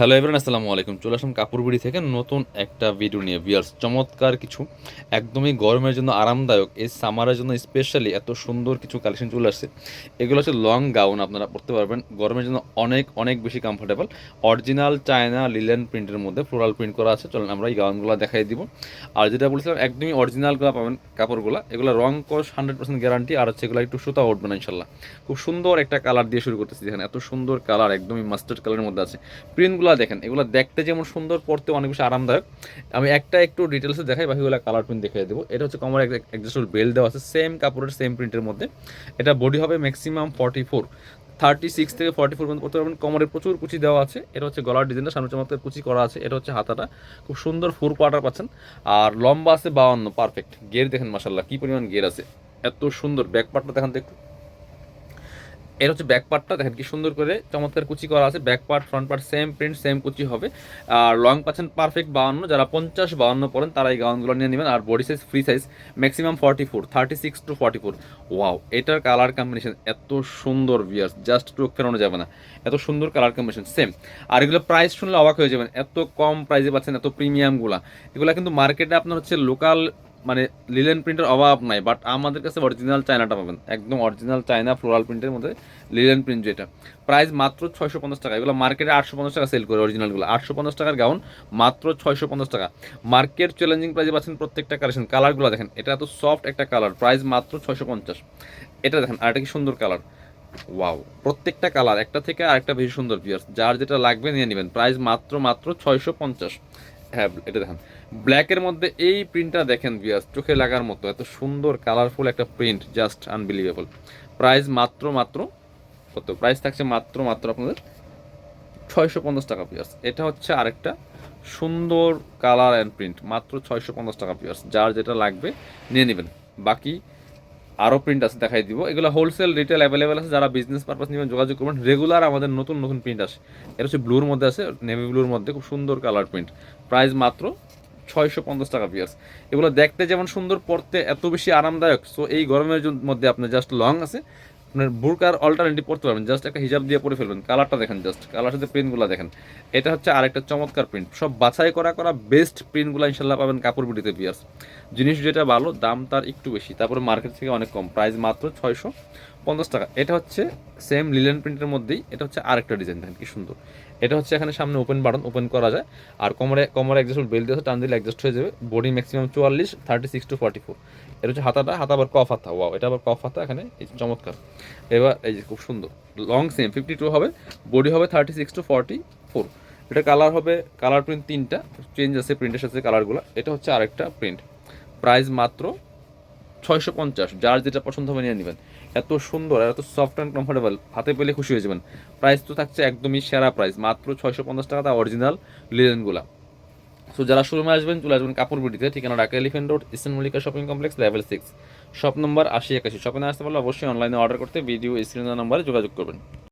Hello everyone, আসসালামু আলাইকুম। চলে আসলাম কাপড়বিড়ি থেকে নতুন একটা ভিডিও নিয়ে। ভিউয়ার্স, চমৎকার কিছু একদমই গরমের জন্য আরামদায়ক, এই সামারের জন্য স্পেশালি এত সুন্দর কিছু কালেকশন চলে আসছে। এগুলো হচ্ছে লং গাউন, আপনারা পরতে পারবেন গরমের জন্য অনেক অনেক বেশি কমফোর্টেবল। অরিজিনাল চায়না লিলেন প্রিন্টের মধ্যে ফ্লোরাল প্রিন্ট করা আছে। চলেন আমরা এই গাউনগুলো দেখাই দিব। আর যেটা বলছিলাম, একদমই অরিজিনালগুলো পাবেন কাপড়গুলো। এগুলো রং কস 100% গ্যারান্টি। আর হচ্ছে এগুলো একটু সুতা উঠবে না ইনশাল্লাহ। খুব সুন্দর একটা কালার দিয়ে শুরু করতেছি। দেখেন এত সুন্দর কালার, একদমই মাস্টার্ড কালারের মধ্যে আছে। প্রিন্টগুলো দেখেন, এগুলো দেখতে যেমন সুন্দর, পড়তে অনেক বেশি আরামদায়ক। আমি একটা একটু ডিটেলসে দেখাই, বাকিগুলো কালার প্রিন্ট দেখিয়ে দেবো। এটা হচ্ছে কমর অ্যাডজাস্টেবল বেল্ট দেওয়া আছে, সেম কাপড়ের সেম প্রিন্টের মধ্যে। এটা বডি হবে ম্যাক্সিমাম 44, 36 থেকে 44 পর্যন্ত পড়তে পারবেন। কমরে প্রচুর কুচি দেওয়া আছে। এটা হচ্ছে গলার ডিজাইনটা, সামনে চমৎকার কুচি করা আছে। এটা হচ্ছে হাতাটা, খুব সুন্দর 4 কোয়ার্টার পাচ্ছেন। আর লম্বা আছে 52, পারফেক্ট। গের দেখেন মাশাল্লাহ কি পরিমাণ গের আছে, এত সুন্দর। ব্যাক পার্টটা দেখেন তো একটু। এর হচ্ছে ব্যাক পার্টটা দেখেন কি সুন্দর করে চমৎকার কুচি করা আছে। Back part front part same print same কুচি হবে। আর লং পাচ্ছেন পারফেক্ট 52। যারা 50-52 পড়েন তারা এই গাউনগুলো নিয়ে নেবেন। আর body size free size maximum 44, 36 to 44। Wow, এটার কালার কম্বিনেশন এত সুন্দর ভিউয়ার্স, জাস্ট চোখ ফেরানো যাবে না, এত সুন্দর কালার কম্বিনেশন সেম। আর এগুলো প্রাইস শুনলে অবাক হয়ে যাবেন, এত কম প্রাইসে পাচ্ছেন, এত প্রিমিয়ামগুলা। এগুলো কিন্তু মার্কেটে আপনার হচ্ছে লোকাল মানে লিলেন প্রিন্টের অভাব নাই, বাট আমাদের কাছে অরিজিনাল চায়নাটা পাবেন, একদম অরিজিনাল চায়না ফ্লোরাল প্রিন্টের মধ্যে লিলেন প্রিন্ট, যেটা প্রাইস মাত্র 650 টাকা। এগুলো মার্কেটে 850 টাকা সেল করে অরিজিনালগুলো। 850 টাকার গাউন মাত্র 650 টাকা। মার্কেট চ্যালেঞ্জিং প্রাইসে পাচ্ছেন প্রত্যেকটা কালেকশন। কালারগুলো দেখেন, এটা এত সফট একটা কালার, প্রাইস মাত্র 650। এটা দেখেন আর এটা কি সুন্দর কালার, ওয়াও। প্রত্যেকটা কালার একটা থেকে আরেকটা বেশি সুন্দর ভিউয়ার্স, যার যেটা লাগবে নিয়ে নেবেন। প্রাইস মাত্র মাত্র 650। হ্যাঁ, এটা দেখেন ব্ল্যাকের মধ্যে এই প্রিন্টটা দেখেন ভিউয়ার্স, চোখে লাগার মতো এত সুন্দর কালারফুল একটা প্রিন্ট, জাস্ট আনবিলিভেবল। প্রাইস মাত্র মাত্র কত, প্রাইস থাকছে মাত্র মাত্র আপনাদের 650 টাকা ভিউয়ার্স। এটা হচ্ছে আরেকটা সুন্দর কালার অ্যান্ড প্রিন্ট, মাত্র 650 টাকা ভিউয়ার্স, যার যেটা লাগবে নিয়ে নেবেন। বাকি আরও প্রিন্ট আছে, দেখাই দিব। এগুলো হোলসেল রিটেল অ্যাভেলেবেল আছে, যারা বিজনেস পারপাস নেবেন যোগাযোগ করবেন। রেগুলার আমাদের নতুন নতুন প্রিন্ট আসে। এটা হচ্ছে ব্লুর মধ্যে আছে, নেভি ব্লুর মধ্যে, খুব সুন্দর কালার প্রিন্ট। প্রাইস মাত্র 650 টাকা পিয়ার্স। এগুলো দেখতে যেমন সুন্দর, পড়তে এত বেশি আরামদায়ক। সো এই গরমের মধ্যে আপনার জাস্ট লং আছে, আপনার বুরকার অল্টারনেটিভ পড়তে পারবেন, জাস্ট একটা হিজাব দিয়ে পরে ফেলবেন। কালারটা দেখেন, জাস্ট কালার সাথে প্রিন্টগুলো দেখেন। এটা হচ্ছে আরেকটা চমৎকার প্রিন্ট। সব বাছাই করা করা বেস্ট প্রিন্টগুলো ইনশাল্লাহ পাবেন কাপড় বিটিতে পিয়ার্স। জিনিস যেটা ভালো, দাম তার একটু বেশি, তারপরে মার্কেট থেকে অনেক কম। প্রাইস মাত্র 650 টাকা। এটা হচ্ছে সেম লিলেন প্রিন্টের মধ্যেই। এটা হচ্ছে আরেকটা ডিজাইন, দেখেন কি সুন্দর। এটা হচ্ছে এখানে সামনে ওপেন বাটন, ওপেন করা যায়। আর কোমরে কোমরে অ্যাডজাস্টেবল বেল্ট দিয়ে টান দিলে অ্যাডজাস্ট হয়ে যাবে। Body maximum 44, 36 to 44। এটা হচ্ছে হাতাটা, হাতা আবার কফ হাতা। ওয়াও, এটা আবার কফ হাতা এখানে, এই চমৎকার। এবার এই যে খুব সুন্দর লং সেম 52 হবে, বডি হবে 36 to 44। এটা কালার হবে, কালার প্রিন্ট তিনটা চেঞ্জ আছে প্রিন্টের সাথে কালারগুলো। এটা হচ্ছে আরেকটা প্রিন্ট। প্রাইস মাত্র 650, যার যেটা পছন্দ হবে নিয়ে নেবেন। এত সুন্দর আর এত সফট অ্যান্ড কমফোর্টেবল, হাতে পেলে খুশি হয়ে যাবেন। প্রাইস তো থাকছে একদমই সেরা প্রাইস, মাত্র 650 টাকা, তা অরিজিনাল লিলেনগুলা। সো যারা শোরুমে আসবেন চলে আসবেন কাপড় বিটিতে, ঠিকানা Dhaka elephant road, eastern Mallika shopping complex, level 6, shop number 80-81। শপে না আসতে পারলে অবশ্যই অনলাইনে অর্ডার করতে ভিডিও স্ক্রিনের নম্বরে যোগাযোগ করবেন।